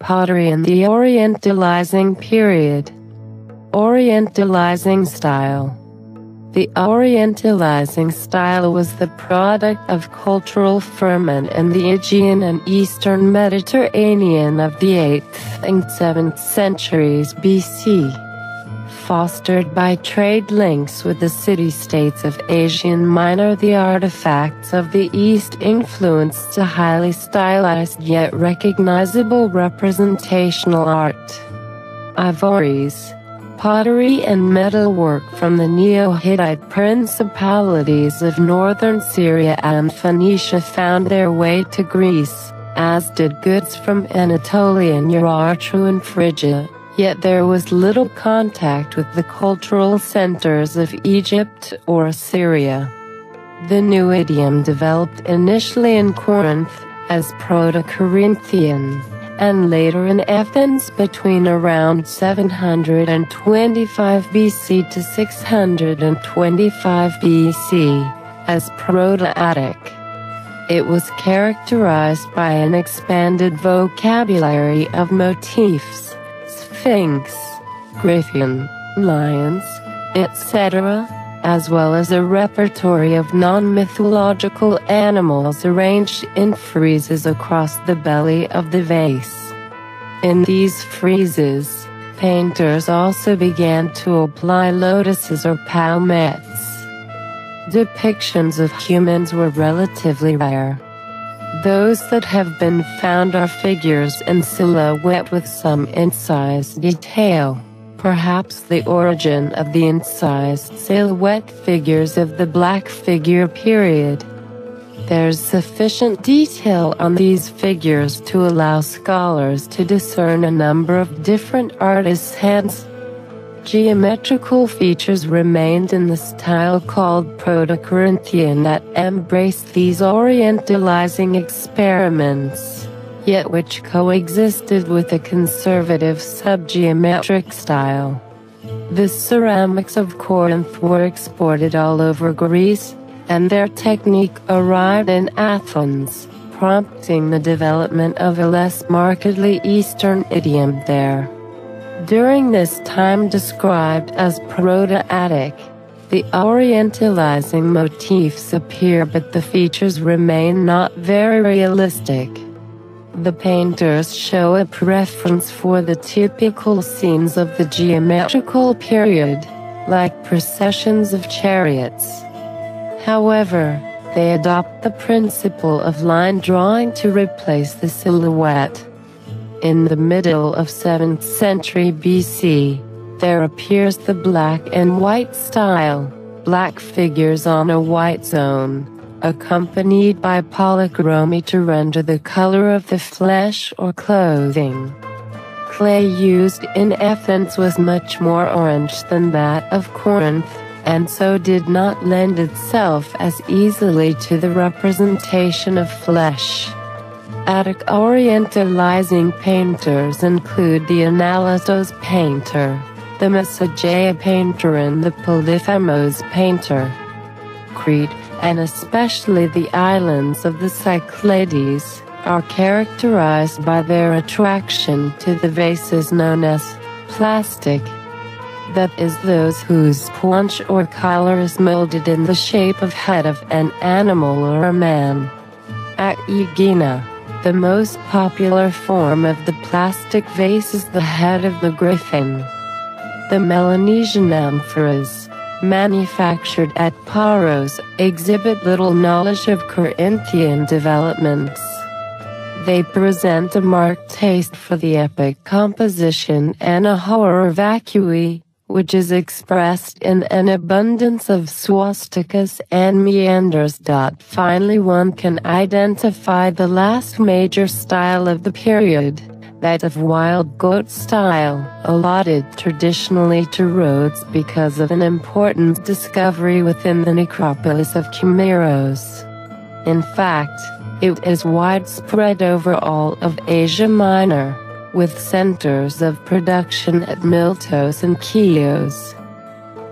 Pottery in the Orientalizing period. Orientalizing style. The Orientalizing style was the product of cultural ferment in the Aegean and Eastern Mediterranean of the 8th and 7th centuries BC. Fostered by trade links with the city-states of Asia Minor, the artifacts of the East influenced a highly stylized yet recognizable representational art. Ivories, pottery and metalwork from the Neo-Hittite principalities of northern Syria and Phoenicia found their way to Greece, as did goods from Anatolia and Urartu and Phrygia. Yet there was little contact with the cultural centers of Egypt or Syria. The new idiom developed initially in Corinth, as Proto-Corinthian, and later in Athens between around 725 BC to 625 BC, as Proto-Attic. It was characterized by an expanded vocabulary of motifs, sphinx, griffin, lions, etc., as well as a repertory of non-mythological animals arranged in friezes across the belly of the vase. In these friezes, painters also began to apply lotuses or palmettes. Depictions of humans were relatively rare. Those that have been found are figures in silhouette with some incised detail, perhaps the origin of the incised silhouette figures of the Black Figure period. There's sufficient detail on these figures to allow scholars to discern a number of different artists' hands. Geometrical features remained in the style called Proto-Corinthian that embraced these Orientalizing experiments, yet which coexisted with a conservative subgeometric style. The ceramics of Corinth were exported all over Greece, and their technique arrived in Athens, prompting the development of a less markedly Eastern idiom there. During this time described as Proto-Attic, the Orientalizing motifs appear, but the features remain not very realistic. The painters show a preference for the typical scenes of the geometrical period, like processions of chariots. However, they adopt the principle of line drawing to replace the silhouette. In the middle of 7th century BC, there appears the black and white style, black figures on a white zone, accompanied by polychromy to render the color of the flesh or clothing. Clay used in Athens was much more orange than that of Corinth, and so did not lend itself as easily to the representation of flesh. Attic Orientalizing painters include the Analystos painter, the Massageia painter and the Polyphemos painter. Crete, and especially the islands of the Cyclades, are characterized by their attraction to the vases known as plastic. That is, those whose paunch or collar is molded in the shape of head of an animal or a man. At Aegina, the most popular form of the plastic vase is the head of the griffin. The Melanesian amphoras, manufactured at Paros, exhibit little knowledge of Corinthian developments. They present a marked taste for the epic composition and a horror vacui, which is expressed in an abundance of swastikas and meanders. Finally, one can identify the last major style of the period, that of wild goat style, allotted traditionally to Rhodes because of an important discovery within the necropolis of Chimeros. In fact, it is widespread over all of Asia Minor, with centers of production at Miletos and Chios.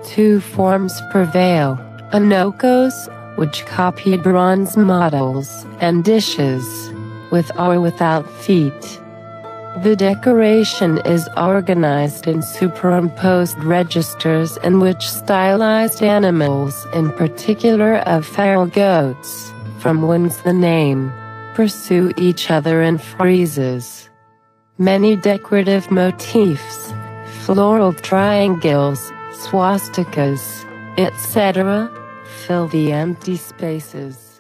Two forms prevail: anokos, which copy bronze models, and dishes, with or without feet. The decoration is organized in superimposed registers in which stylized animals, in particular of pharaoh goats, from whence the name, pursue each other in friezes. Many decorative motifs, floral triangles, swastikas, etc., fill the empty spaces.